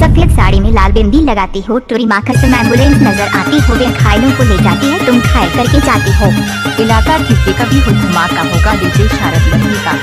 सफेद साड़ी में लाल बिंदी लगाती हो, टोरी माखर से एम्बुलेंस नजर आती हो, वे घायलों को ले जाती है, तुम घायल करके जाती हो। इलाका किससे कभी हो धमाका होगा डीजे शारद लकी का।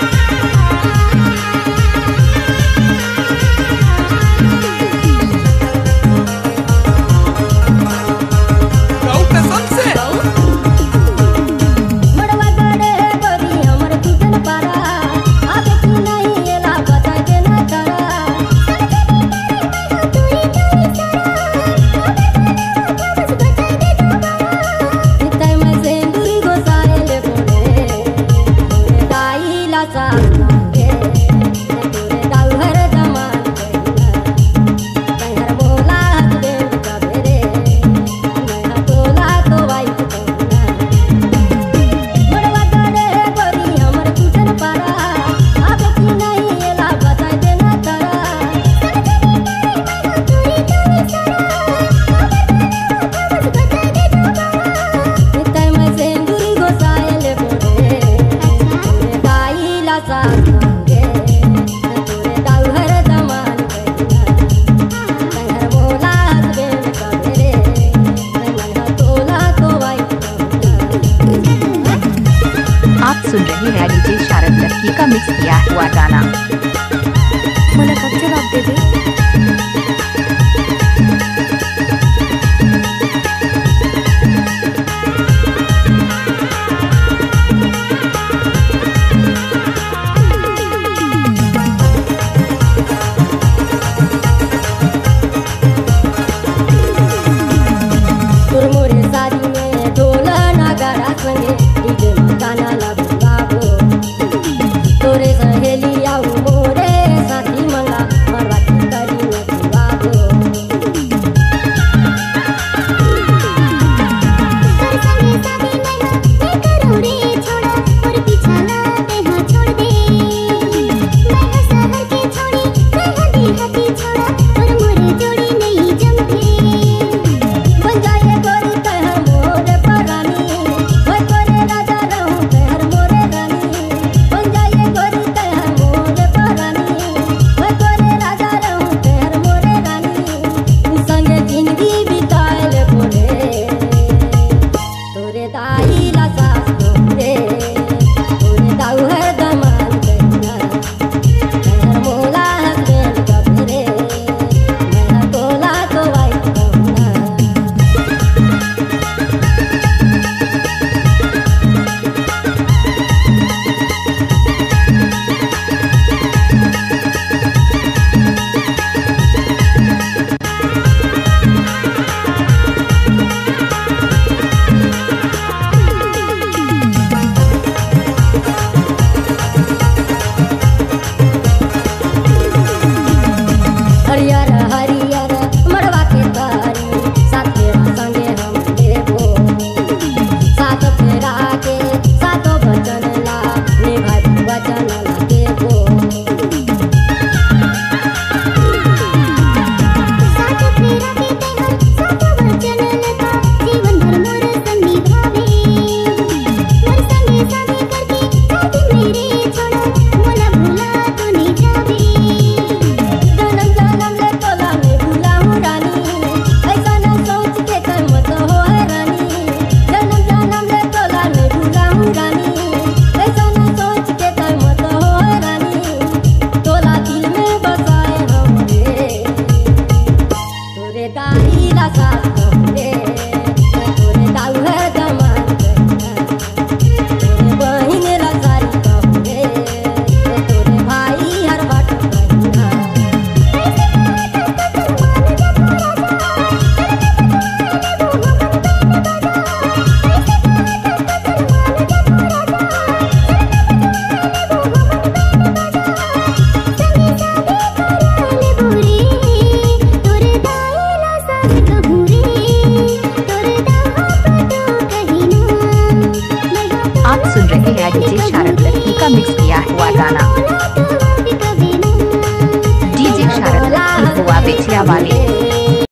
आप सुन रहे हैं डीजे शारद लकी का मिक्स किया हुआ गाना। मला कब जवाब दे दे। डीजे शारद लकी का मिक्स किया हुआ गाना। डीजे शारद लकी गोवा बेचिया वाले।